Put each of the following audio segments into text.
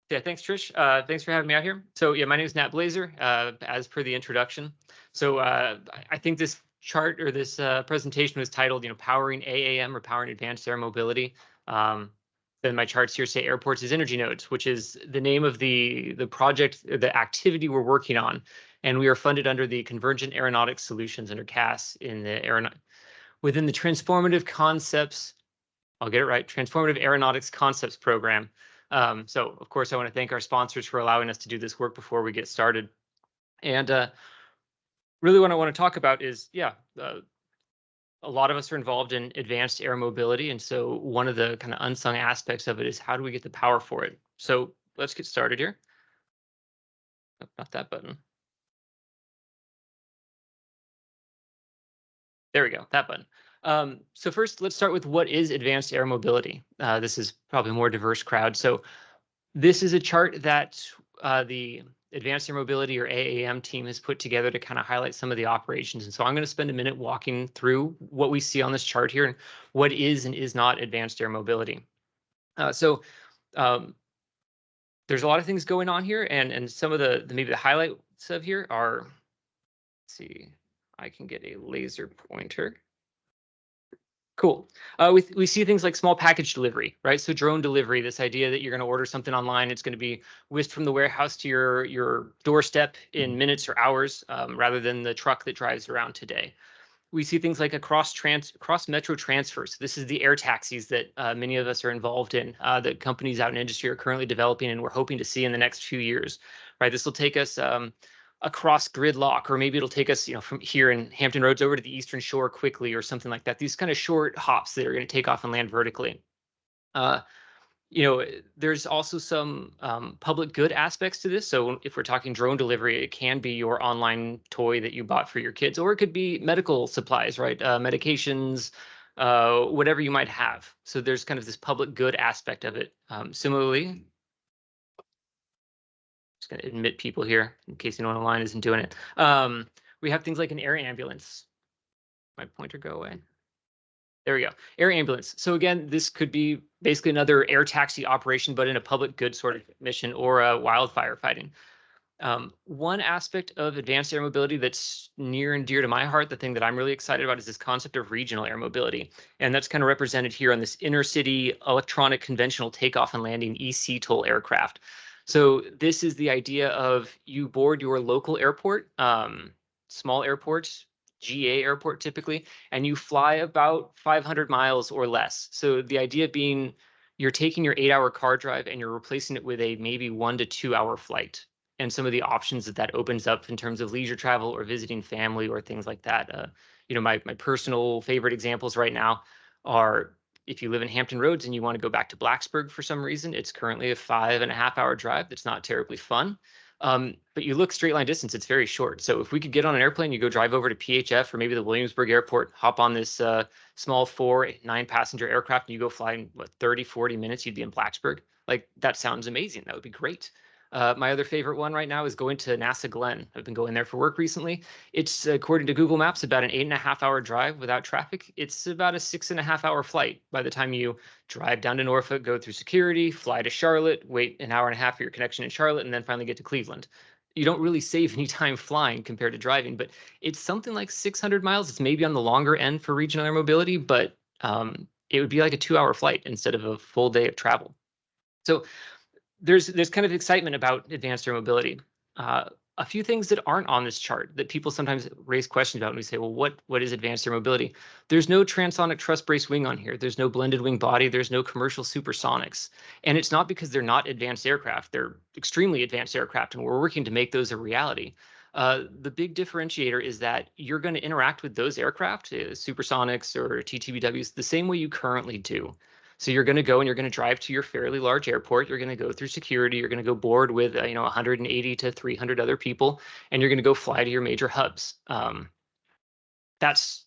Yeah, thanks, Trish. Thanks for having me out here. So yeah, my name is Nat Blaesser, as per the introduction. So I think this chart or this presentation was titled, powering AAM or powering advanced air mobility. Um, then my charts here say airports as energy nodes, which is the name of the project, the activity we're working on. And we are funded under the Convergent Aeronautics Solutions under CAS in the within the Transformative Concepts, I'll get it right, Transformative Aeronautics Concepts Program. So, of course, I want to thank our sponsors for allowing us to do this work before we get started. And really what I want to talk about is, a lot of us are involved in advanced air mobility. And so one of the kind of unsung aspects of it is how do we get the power for it? So let's get started here. Oh, not that button. There we go, that button. So first, let's start with what is advanced air mobility. This is probably a more diverse crowd. So this is a chart that the Advanced Air Mobility or AAM team has put together to kind of highlight some of the operations. And so I'm going to spend a minute walking through what we see on this chart here and what is and is not advanced air mobility. Um, there's a lot of things going on here, and some of the maybe the highlights of here are, let's see, I can get a laser pointer. Cool. We see things like small package delivery, right? So drone delivery, this idea that you're going to order something online, it's going to be whisked from the warehouse to your doorstep in minutes or hours, rather than the truck that drives around today. We see things like a cross metro transfers. This is the air taxis that many of us are involved in, that companies out in industry are currently developing, and we're hoping to see in the next few years, right? This will take us across gridlock, or maybe it'll take us, from here in Hampton Roads over to the Eastern Shore quickly or something like that. These kind of short hops that are going to take off and land vertically. Uh, there's also some public good aspects to this. So if we're talking drone delivery, it can be your online toy that you bought for your kids, or it could be medical supplies, right? Medications, whatever you might have. So there's kind of this public good aspect of it. Similarly, just going to admit people here in case anyone online isn't doing it. We have things like an air ambulance. My pointer go away. There we go. Air ambulance. So again, this could be basically another air taxi operation, but in a public good sort of mission, or a wildfire fighting. One aspect of advanced air mobility that's near and dear to my heart, the thing that I'm really excited about, is this concept of regional air mobility. And that's kind of represented here on this intercity electronic conventional takeoff and landing eCTOL aircraft. So this is the idea of you board your local airport, small airports, GA airport typically, and you fly about 500 miles or less. So the idea being you're taking your 8-hour car drive and you're replacing it with a maybe 1 to 2 hour flight, and some of the options that opens up in terms of leisure travel or visiting family or things like that. My personal favorite examples right now are, if you live in Hampton Roads and you want to go back to Blacksburg for some reason, it's currently a 5.5-hour drive. That's not terribly fun. But you look straight line distance, it's very short. So if we could get on an airplane, you go drive over to PHF or maybe the Williamsburg airport, hop on this small 9 passenger aircraft, and you go fly in 30, 40 minutes, you'd be in Blacksburg. Like, that sounds amazing. That would be great. My other favorite one right now is going to NASA Glenn. I've been going there for work recently. It's, according to Google Maps, about an 8.5-hour drive without traffic. It's about a 6.5-hour flight by the time you drive down to Norfolk, go through security, fly to Charlotte, wait an hour and a half for your connection in Charlotte, and then finally get to Cleveland. You don't really save any time flying compared to driving, but it's something like 600 miles. It's maybe on the longer end for regional air mobility, but it would be like a 2-hour flight instead of a full day of travel. So there's kind of excitement about advanced air mobility. A few things that aren't on this chart that people sometimes raise questions about, and we say, well, what is advanced air mobility? There's no transonic truss brace wing on here. There's no blended wing body. There's no commercial supersonics. And it's not because they're not advanced aircraft. They're extremely advanced aircraft, and we're working to make those a reality. The big differentiator is that you're going to interact with those aircraft, supersonics or TTBWs, the same way you currently do. So you're going to go and you're going to drive to your fairly large airport. You're going to go through security. You're going to go board with 180 to 300 other people, and you're going to go fly to your major hubs. That's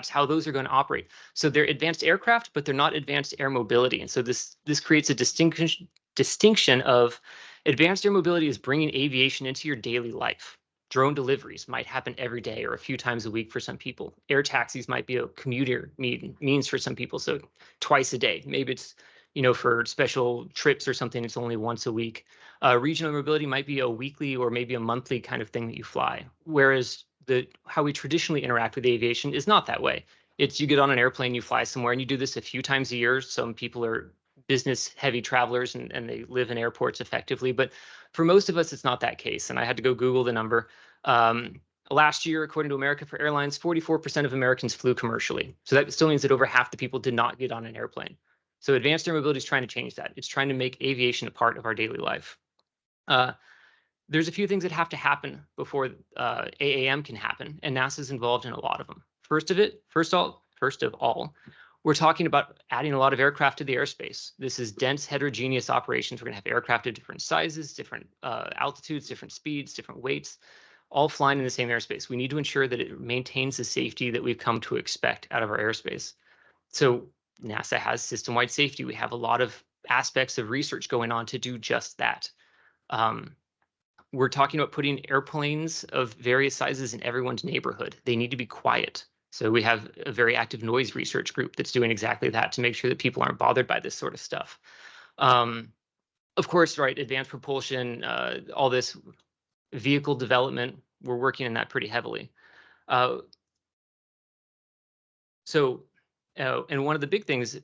how those are going to operate. So they're advanced aircraft, but they're not advanced air mobility. And so this creates a distinction of advanced air mobility is bringing aviation into your daily life. Drone deliveries might happen every day or a few times a week for some people. Air taxis might be a commuter means for some people, so twice a day. Maybe it's for special trips or something, it's only once a week. Regional mobility might be a weekly or maybe a monthly kind of thing that you fly. Whereas how we traditionally interact with aviation is not that way. It's you get on an airplane, you fly somewhere, and you do this a few times a year. Some people are business heavy travelers and they live in airports effectively. But for most of us, it's not that case. And I had to go Google the number. Last year, according to America for Airlines, 44% of Americans flew commercially. So that still means that over half the people did not get on an airplane. So advanced air mobility is trying to change that. It's trying to make aviation a part of our daily life. There's a few things that have to happen before AAM can happen, and NASA's involved in a lot of them. First of all, we're talking about adding a lot of aircraft to the airspace. This is dense, heterogeneous operations. We're going to have aircraft of different sizes, different altitudes, different speeds, different weights, all flying in the same airspace. We need to ensure that it maintains the safety that we've come to expect out of our airspace. So NASA has system-wide safety. We have a lot of aspects of research going on to do just that. We're talking about putting airplanes of various sizes in everyone's neighborhood. They need to be quiet. So we have a very active noise research group that's doing exactly that to make sure that people aren't bothered by this sort of stuff. Of course, right, advanced propulsion, all this vehicle development, we're working in that pretty heavily. And one of the big things,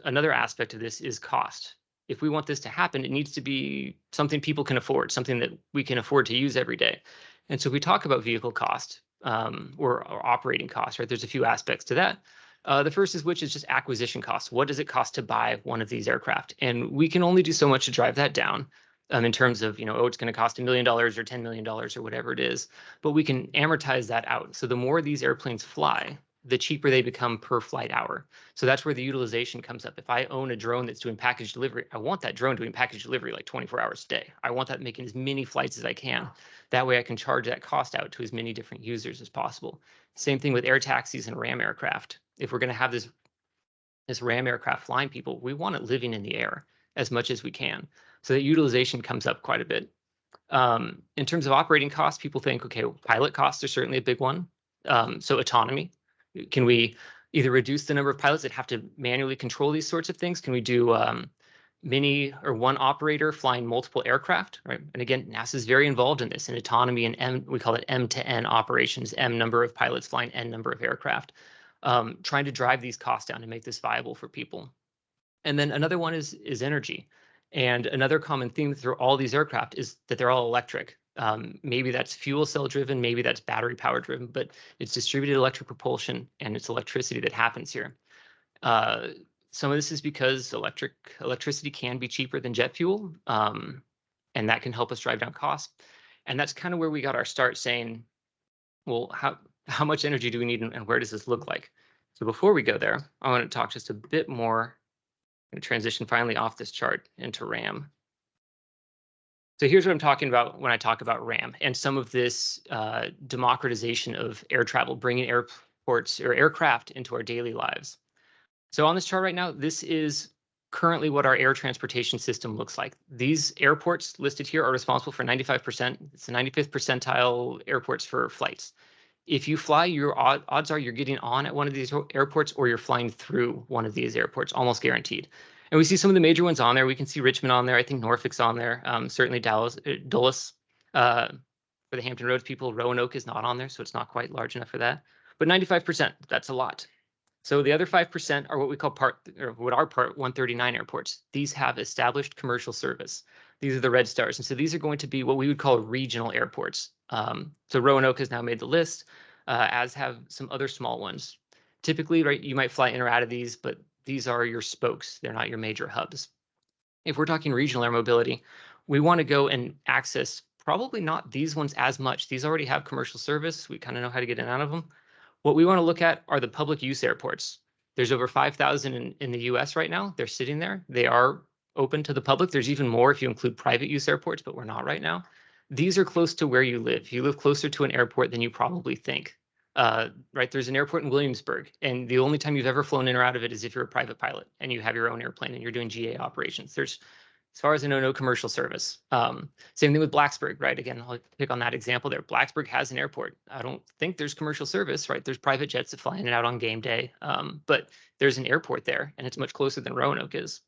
another aspect of this is cost. If we want this to happen, it needs to be something people can afford, something that we can afford to use every day. And so we talk about vehicle cost or operating cost, right? There's a few aspects to that. The first is just acquisition cost. What does it cost to buy one of these aircraft? And we can only do so much to drive that down in terms of, it's going to cost $1 million or $10 million or whatever it is. But we can amortize that out. So the more these airplanes fly, the cheaper they become per flight hour. So that's where the utilization comes up. If I own a drone that's doing package delivery, I want that drone doing package delivery like 24 hours a day. I want that making as many flights as I can. That way I can charge that cost out to as many different users as possible. Same thing with air taxis and RAM aircraft. If we're going to have this RAM aircraft flying people, we want it living in the air as much as we can. So that utilization comes up quite a bit. In terms of operating costs, people think, okay, pilot costs are certainly a big one. So autonomy. Can we either reduce the number of pilots that have to manually control these sorts of things? Can we do many or one operator flying multiple aircraft, right? And again, NASA is very involved in this, in autonomy and we call it M-to-N operations, M number of pilots flying N number of aircraft, trying to drive these costs down to make this viable for people. And then another one is energy. And another common theme through all these aircraft is that they're all electric. Maybe that's fuel cell driven, maybe that's battery power driven, but it's distributed electric propulsion and it's electricity that happens here. Some of this is because electricity can be cheaper than jet fuel, and that can help us drive down costs. And that's kind of where we got our start saying, well, how much energy do we need and where does this look like? So before we go there, I want to talk just a bit more, I'm going to transition finally off this chart into RAM. So here's what I'm talking about when I talk about RAM and some of this democratization of air travel, bringing airports or aircraft into our daily lives. So on this chart right now, this is currently what our air transportation system looks like. These airports listed here are responsible for 95%. It's the 95th percentile airports for flights. If you fly, your odds are you're getting on at one of these airports or you're flying through one of these airports, almost guaranteed. And we see some of the major ones on there. We can see Richmond on there. I think Norfolk's on there. Certainly Dulles. For the Hampton Roads people, Roanoke is not on there, so it's not quite large enough for that. But 95%, that's a lot. So the other 5% are what we call Part 139 airports. These have established commercial service. These are the red stars. And so these are going to be what we would call regional airports. So Roanoke has now made the list, as have some other small ones. Typically, right, you might fly in or out of these, but these are your spokes. They're not your major hubs. If we're talking regional air mobility, we want to go and access probably not these ones as much. These already have commercial service. We kind of know how to get in and out of them. What we want to look at are the public use airports. There's over 5,000 in the US right now. They're sitting there. They are open to the public. There's even more if you include private use airports, but we're not right now. These are close to where you live. You live closer to an airport than you probably think. Right, there's an airport in Williamsburg, and the only time you've ever flown in or out of it is if you're a private pilot and you have your own airplane and you're doing GA operations. There's, as far as I know, no commercial service. Same thing with Blacksburg, right? Again, I'll pick on that example there. Blacksburg has an airport. I don't think there's commercial service, right? There's private jets that fly in and out on game day, but there's an airport there, and it's much closer than Roanoke is.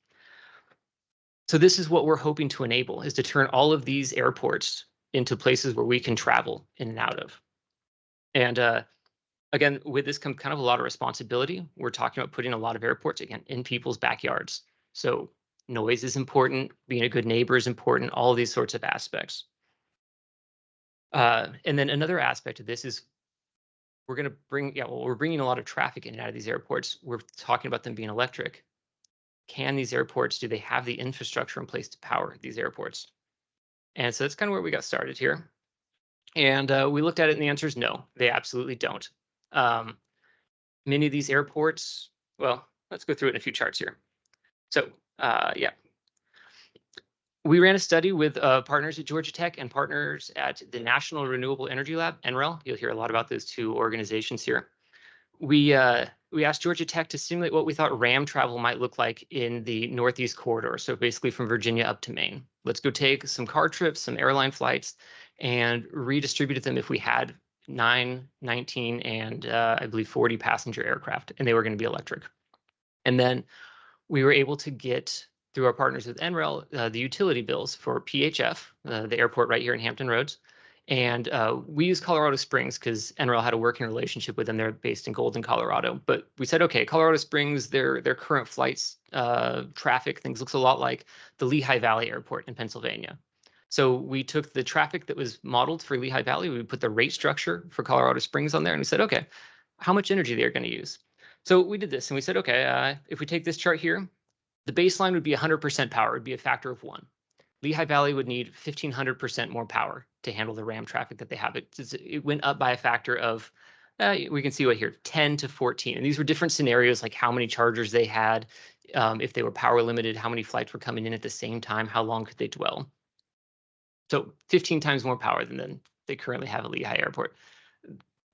So this is what we're hoping to enable, is to turn all of these airports into places where we can travel in and out of. And again, with this comes kind of a lot of responsibility. We're talking about putting a lot of airports, again, in people's backyards. So noise is important, being a good neighbor is important, all these sorts of aspects. And then another aspect of this is we're going to bring, we're bringing a lot of traffic in and out of these airports. We're talking about them being electric. Can these airports, do they have the infrastructure in place to power these airports? And so that's kind of where we got started here. And we looked at it and the answer is no, they absolutely don't. Many of these airports, well, let's go through it in a few charts here. So yeah, we ran a study with partners at Georgia Tech and partners at the National Renewable Energy Lab, NREL. You'll hear a lot about those two organizations here. We asked Georgia Tech to simulate what we thought RAM travel might look like in the Northeast corridor. So basically from Virginia up to Maine. Let's go take some car trips, some airline flights, and redistribute them if we had 9, 19, and I believe 40 passenger aircraft, and they were going to be electric. And then we were able to get, through our partners with NREL, the utility bills for PHF, the airport right here in Hampton Roads. And we use Colorado Springs because NREL had a working relationship with them. They're based in Golden, Colorado. But we said, okay, Colorado Springs, their current flights, traffic, things looks a lot like the Lehigh Valley Airport in Pennsylvania. So we took the traffic that was modeled for Lehigh Valley, we put the rate structure for Colorado Springs on there, and we said, okay, how much energy they're going to use. So we did this, and we said, okay, if we take this chart here, the baseline would be 100% power, it would be a factor of 1. Lehigh Valley would need 1,500% more power to handle the RAM traffic that they have. It went up by a factor of, we can see what here, 10 to 14. And these were different scenarios, like how many chargers they had, if they were power limited, how many flights were coming in at the same time, how long could they dwell. So 15 times more power than they currently have at Lehigh Airport.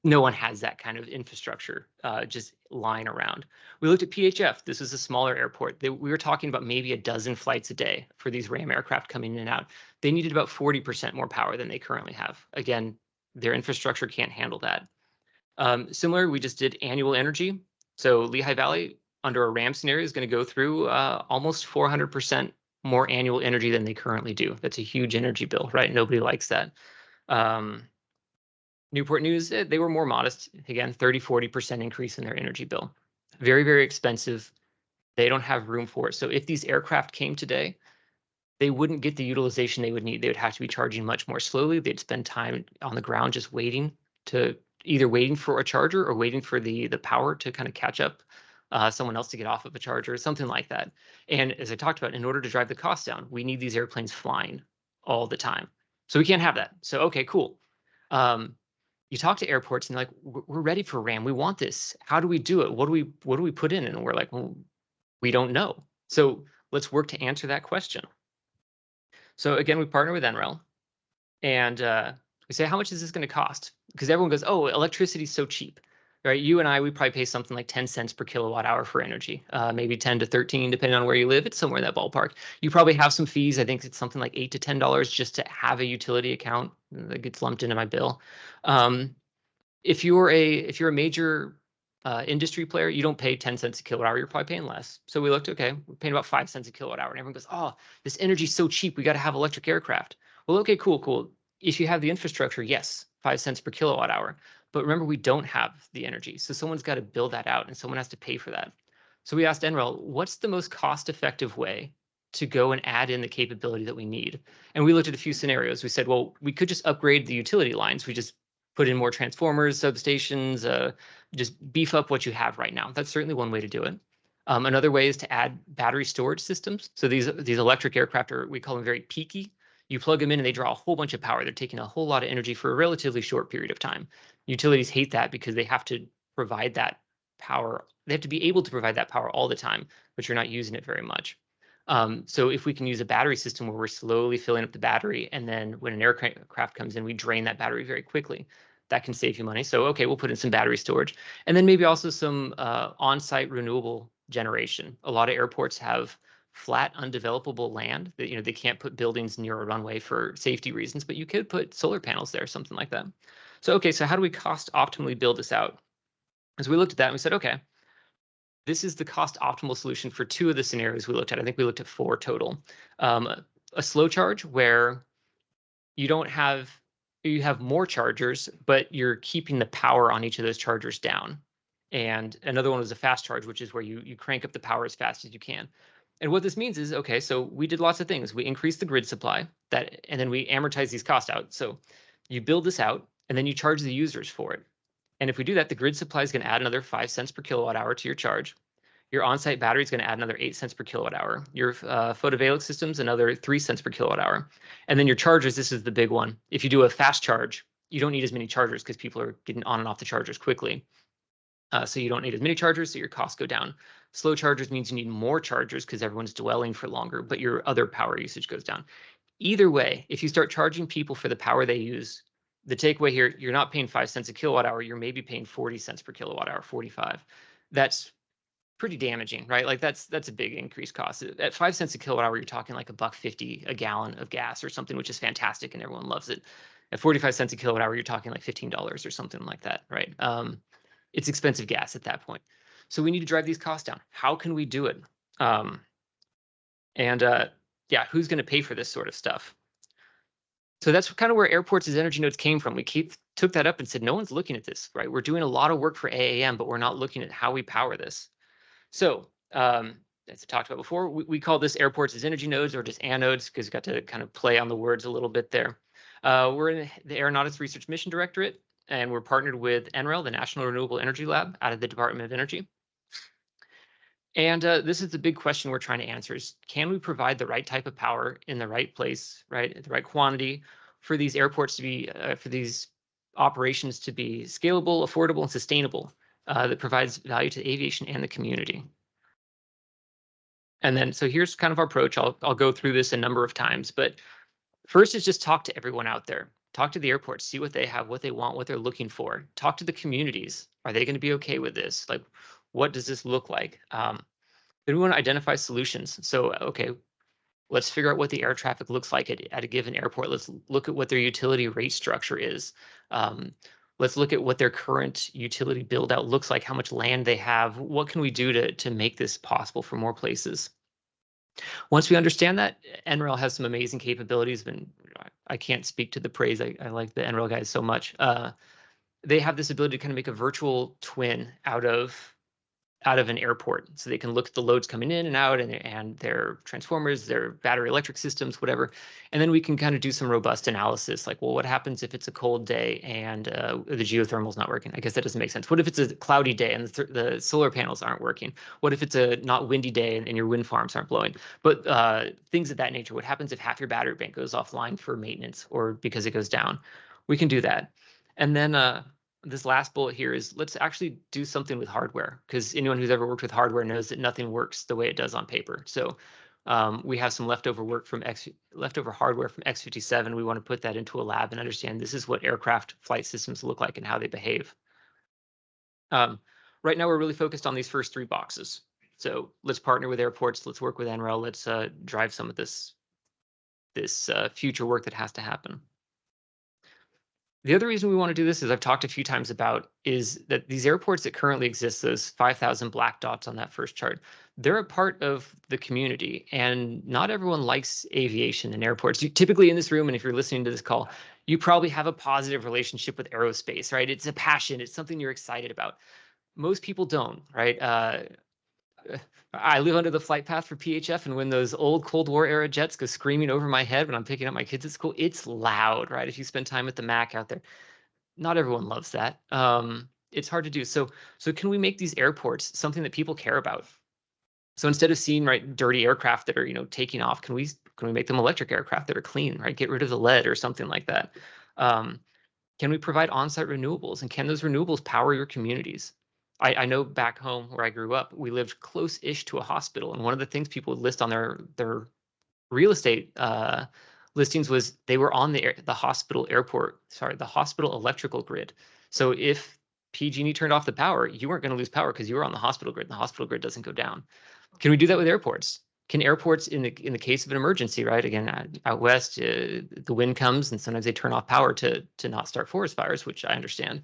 No one has that kind of infrastructure just lying around. We looked at PHF. This is a smaller airport. We were talking about maybe a dozen flights a day for these RAM aircraft coming in and out. They needed about 40% more power than they currently have. Again, their infrastructure can't handle that. Similar, we just did annual energy. So Lehigh Valley, under a RAM scenario, is going to go through almost 400% more annual energy than they currently do. That's a huge energy bill, right? Nobody likes that. Newport News, they were more modest. Again, 30-40% increase in their energy bill. Very, very expensive. They don't have room for it. So if these aircraft came today, they wouldn't get the utilization they would need. They would have to be charging much more slowly. They'd spend time on the ground just waiting for a charger or waiting for the power to kind of catch up, someone else to get off of a charger, something like that. And as I talked about, in order to drive the cost down, we need these airplanes flying all the time. So we can't have that. So, okay, cool. You talk to airports and they're like, we're ready for RAM. We want this. How do we do it? What do we put in? And we're like, well, we don't know. So let's work to answer that question. So again, we partner with NREL and we say, how much is this going to cost? Because everyone goes, oh, electricity is so cheap, right? You and I, we probably pay something like 10 cents per kilowatt hour for energy, maybe 10 to 13, depending on where you live. It's somewhere in that ballpark. You probably have some fees. I think it's something like $8 to $10 just to have a utility account that gets lumped into my bill. If you're a major industry player, you don't pay 10 cents a kilowatt hour. You're probably paying less. So we looked, okay, we're paying about 5 cents a kilowatt hour. And everyone goes, oh, this energy's so cheap. We got to have electric aircraft. Well, okay, cool. If you have the infrastructure, yes, 5 cents per kilowatt hour. But remember, we don't have the energy. So someone's got to build that out and someone has to pay for that. So we asked NREL, what's the most cost-effective way to go and add in the capability that we need? And we looked at a few scenarios. We said, well, we could just upgrade the utility lines. We just put in more transformers, substations, just beef up what you have right now. That's certainly one way to do it. Another way is to add battery storage systems. So these electric aircraft we call them very peaky. You plug them in and they draw a whole bunch of power. They're taking a whole lot of energy for a relatively short period of time. Utilities hate that because they have to provide that power. They have to be able to provide that power all the time, but you're not using it very much. So if we can use a battery system where we're slowly filling up the battery, and then when an aircraft comes in, we drain that battery very quickly, that can save you money. So, okay, we'll put in some battery storage. And then maybe also some on-site renewable generation. A lot of airports have flat, undevelopable land that, they can't put buildings near a runway for safety reasons, but you could put solar panels there, something like that. So, okay, so how do we cost optimally build this out? As we looked at that, and we said, okay, this is the cost optimal solution for 2 of the scenarios we looked at. I think we looked at 4 total. A slow charge where you have more chargers, but you're keeping the power on each of those chargers down. And another one was a fast charge, which is where you crank up the power as fast as you can. And what this means is, okay, so we did lots of things. We increased the grid supply, and then we amortize these costs out. So you build this out, and then you charge the users for it. And if we do that, the grid supply is going to add another 5 cents per kilowatt hour to your charge. Your on-site battery is going to add another 8 cents per kilowatt hour. Your photovoltaic system's another 3 cents per kilowatt hour. And then your chargers, this is the big one. If you do a fast charge, you don't need as many chargers because people are getting on and off the chargers quickly. So you don't need as many chargers, so your costs go down. Slow chargers means you need more chargers because everyone's dwelling for longer, but your other power usage goes down. Either way, if you start charging people for the power they use, the takeaway here, you're not paying 5 cents a kilowatt hour, you're maybe paying 40 cents per kilowatt hour, 45. That's pretty damaging, right? Like that's a big increased cost. At 5 cents a kilowatt hour, you're talking like $1.50 a gallon of gas or something, which is fantastic and everyone loves it. At 45 cents a kilowatt hour, you're talking like $15 or something like that, right? It's expensive gas at that point. So we need to drive these costs down. How can we do it? Yeah, who's going to pay for this sort of stuff? So that's kind of where airports as energy nodes came from. We took that up and said, no one's looking at this, right? We're doing a lot of work for AAM, but we're not looking at how we power this. So as I talked about before, we call this airports as energy nodes or just anodes because we got to kind of play on the words a little bit there. We're in the Aeronautics Research Mission Directorate, and we're partnered with NREL, the National Renewable Energy Lab out of the Department of Energy. And this is the big question we're trying to answer is, can we provide the right type of power in the right place, right, at the right quantity for these airports to be, for these operations to be scalable, affordable, and sustainable that provides value to aviation and the community. And then, so here's kind of our approach. I'll go through this a number of times, but first is just talk to everyone out there. Talk to the airports, see what they have, what they want, what they're looking for. Talk to the communities. Are they going to be okay with this? Like, what does this look like? Then we want to identify solutions. So, okay, let's figure out what the air traffic looks like at a given airport. Let's look at what their utility rate structure is. Let's look at what their current utility build out looks like, how much land they have. What can we do to make this possible for more places? Once we understand that, NREL has some amazing capabilities, and I can't speak to the praise. I like the NREL guys so much. They have this ability to kind of make a virtual twin out of an airport, so they can look at the loads coming in and out and their transformers, their battery electric systems, whatever. And then we can kind of do some robust analysis, like, well, what happens if it's a cold day and the geothermal's not working? I guess that doesn't make sense. What if it's a cloudy day and the solar panels aren't working? What if it's a not windy day and your wind farms aren't blowing? But things of that nature. What happens if half your battery bank goes offline for maintenance or because it goes down? We can do that. And then this last bullet here is, let's actually do something with hardware, because anyone who's ever worked with hardware knows that nothing works the way it does on paper. So we have some leftover hardware from X-57. We want to put that into a lab and understand this is what aircraft flight systems look like and how they behave. Right now, we're really focused on these first 3 boxes. So let's partner with airports. Let's work with NREL. Let's drive some of this future work that has to happen. The other reason we want to do this, as I've talked a few times about, is that these airports that currently exist, those 5,000 black dots on that first chart, they're a part of the community, and not everyone likes aviation and airports. You typically in this room, and if you're listening to this call, you probably have a positive relationship with aerospace, right? It's a passion. It's something you're excited about. Most people don't, right? I live under the flight path for PHF, and when those old Cold War era jets go screaming over my head when I'm picking up my kids at school, it's loud, right? If you spend time at the Mac out there, not everyone loves that. It's hard to do. So can we make these airports something that people care about? So instead of seeing dirty aircraft that are taking off, can we make them electric aircraft that are clean, right? Get rid of the lead or something like that. Can we provide on-site renewables, and can those renewables power your communities? I know back home where I grew up, we lived close-ish to a hospital, and one of the things people would list on their real estate listings was they were on the hospital electrical grid. So if PG&E turned off the power, you weren't going to lose power because you were on the hospital grid. The hospital grid doesn't go down. Can we do that with airports? Can airports, in the case of an emergency, right? Again, out west, the wind comes and sometimes they turn off power to not start forest fires, which I understand,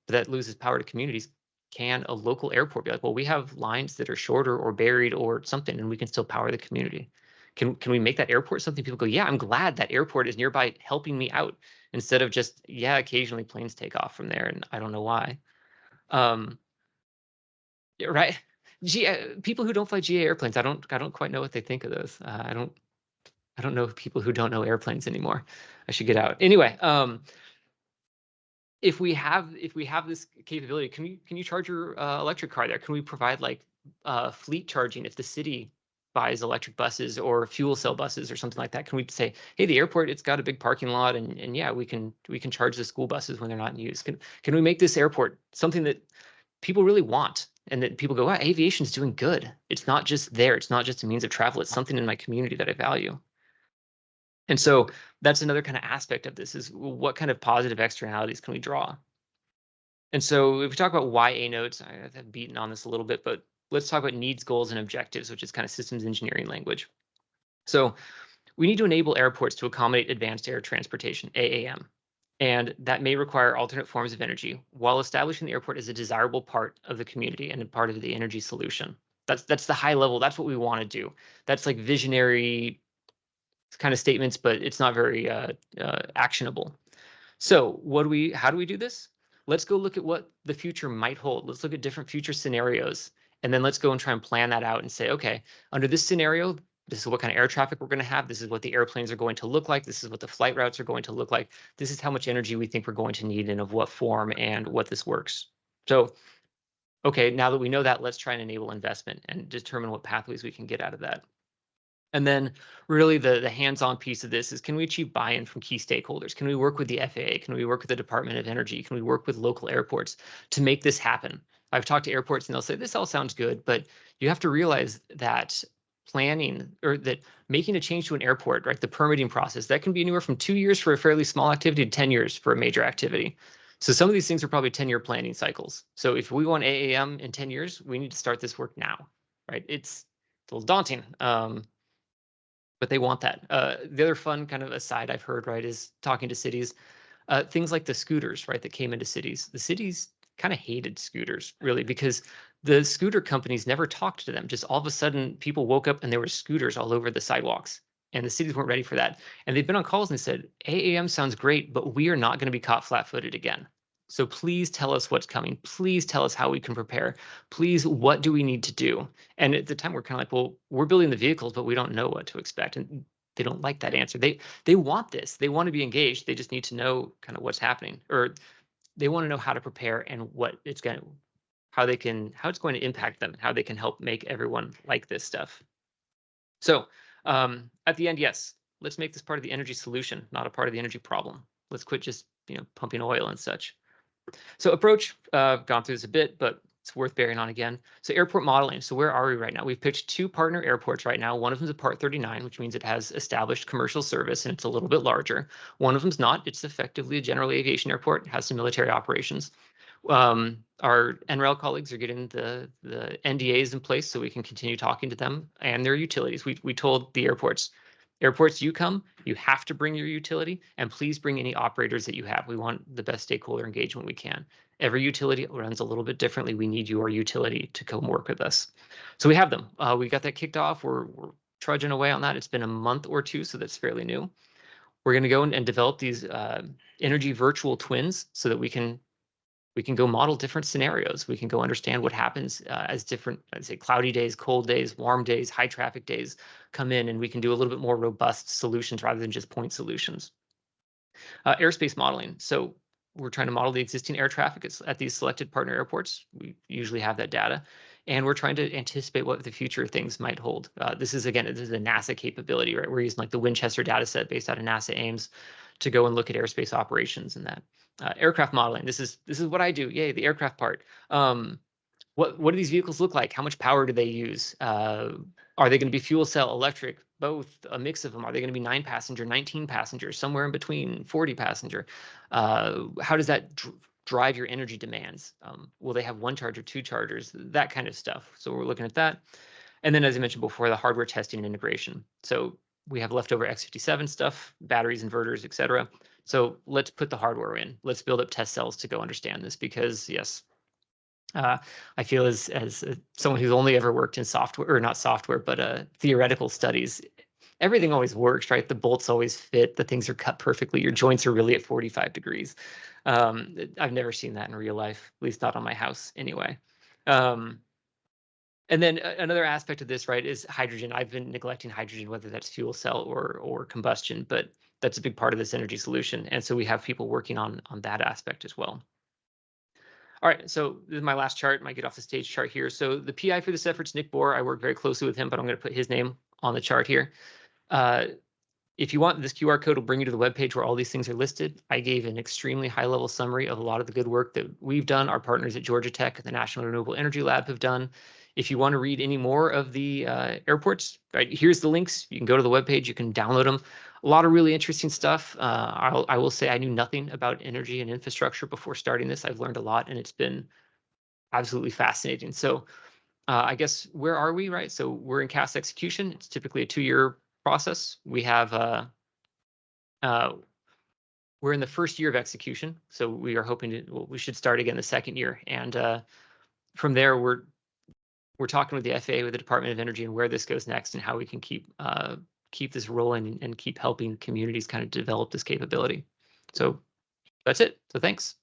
but that loses power to communities. can a local airport be like, well, we have lines that are shorter or buried or something, and we can still power the community? Can we make that airport something people go, yeah, I'm glad that airport is nearby helping me out, instead of just, yeah, occasionally planes take off from there and I don't know why. Yeah, right. People who don't fly GA airplanes, I don't quite know what they think of those. I don't know people who don't know airplanes anymore. I should get out. Anyway, if we have this capability, can you charge your electric car there? Can we provide like fleet charging if the city buys electric buses or fuel cell buses or something like that? Can we say, hey, the airport, it's got a big parking lot, and yeah, we can charge the school buses when they're not in use? Can we make this airport something that people really want, and that people go, wow, aviation's doing good. It's not just there. It's not just a means of travel. It's something in my community that I value. And so that's another kind of aspect of this, is what kind of positive externalities can we draw? And so if we talk about why A nodes, I've beaten on this a little bit, but let's talk about needs, goals, and objectives, which is kind of systems engineering language. So we need to enable airports to accommodate advanced air transportation, AAM. And that may require alternate forms of energy, while establishing the airport as a desirable part of the community and a part of the energy solution. That's the high level. That's what we want to do. That's like visionary kind of statements, but it's not very actionable. So how do we do this? Let's go look at what the future might hold. Let's look at different future scenarios, and then let's go and try and plan that out and say, okay, under this scenario, this is what kind of air traffic we're going to have. This is what the airplanes are going to look like. This is what the flight routes are going to look like. This is how much energy we think we're going to need and of what form and what this works. So, okay, now that we know that, let's try and enable investment and determine what pathways we can get out of that. And then really the hands-on piece of this is, can we achieve buy-in from key stakeholders? Can we work with the FAA? Can we work with the Department of Energy? Can we work with local airports to make this happen? I've talked to airports and they'll say, this all sounds good, but you have to realize that planning, or that making a change to an airport, right, the permitting process, that can be anywhere from 2 years for a fairly small activity to 10 years for a major activity. So some of these things are probably 10-year planning cycles. So if we want AAM in 10 years, we need to start this work now, right? It's a little daunting. But they want that. The other fun kind of aside I've heard, right, is talking to cities, things like the scooters, right, that came into cities. The cities kind of hated scooters, really, because the scooter companies never talked to them. Just all of a sudden, people woke up and there were scooters all over the sidewalks, and the cities weren't ready for that. And they've been on calls and they said, AAM sounds great, but we are not going to be caught flat-footed again. So please tell us what's coming. Please tell us how we can prepare. Please, what do we need to do? And at the time, we're kind of like, well, we're building the vehicles, but we don't know what to expect. And they don't like that answer. They want this. They want to be engaged. They just need to know kind of what's happening, or they want to know how to prepare and what it's going to, how it's going to impact them, how they can help make everyone like this stuff. So at the end, yes, let's make this part of the energy solution, not a part of the energy problem. Let's quit just pumping oil and such. So approach, gone through this a bit, but it's worth bearing on again. So airport modeling. So where are we right now? We've picked 2 partner airports right now. One of them is a Part 39, which means it has established commercial service and it's a little bit larger. One of them's not. It's effectively a general aviation airport. It has some military operations. Our NREL colleagues are getting the NDAs in place so we can continue talking to them and their utilities. We told the airports, you come, you have to bring your utility, and please bring any operators that you have. We want the best stakeholder engagement we can. Every utility runs a little bit differently. We need your utility to come work with us. So we have them. We got that kicked off. We're trudging away on that. It's been a month or two, so that's fairly new. We're going to go and develop these energy virtual twins so that we can go model different scenarios. We can go understand what happens as different, I'd say, cloudy days, cold days, warm days, high traffic days come in, and we can do a little bit more robust solutions rather than just point solutions. Airspace modeling. So we're trying to model the existing air traffic at these selected partner airports. We usually have that data, and we're trying to anticipate what the future things might hold. This is a NASA capability, right? We're using like the Winchester data set based out of NASA Ames to go and look at airspace operations and that. Aircraft modeling. This is what I do. Yay, the aircraft part. What do these vehicles look like? How much power do they use? Are they going to be fuel cell, electric, both, a mix of them? Are they going to be 9 passenger, 19 passenger, somewhere in between, 40 passenger? How does that drive your energy demands? Will they have 1 charger, 2 chargers, that kind of stuff? So we're looking at that. And then, as I mentioned before, the hardware testing and integration. So we have leftover X57 stuff, batteries, inverters, etc. So let's put the hardware in. Let's build up test cells to go understand this, because yes, I feel as someone who's only ever worked in software, or not software, but theoretical studies, everything always works, right? The bolts always fit, the things are cut perfectly, your joints are really at 45 degrees. I've never seen that in real life, at least not on my house anyway. And then another aspect of this, right, is hydrogen. I've been neglecting hydrogen, whether that's fuel cell or combustion, but that's a big part of this energy solution. And so we have people working on that aspect as well. All right, so this is my last chart, my get off the stage chart here. So the PI for this effort is Nick Bohr. I work very closely with him, but I'm going to put his name on the chart here. If you want, this QR code will bring you to the webpage where all these things are listed. I gave an extremely high-level summary of a lot of the good work that we've done, our partners at Georgia Tech and the National Renewable Energy Lab have done. If you want to read any more of the airports, right, here's the links. You can go to the webpage, you can download them. A lot of really interesting stuff. I will say I knew nothing about energy and infrastructure before starting this. I've learned a lot, and it's been absolutely fascinating. So I guess, where are we, right? So we're in CAS execution. It's typically a 2-year process. We have we're in the first year of execution, so we are hoping to, well, we should start again the second year, and from there we're talking with the FAA, with the Department of Energy, and where this goes next, and how we can keep this rolling and keep helping communities kind of develop this capability. So that's it. So thanks.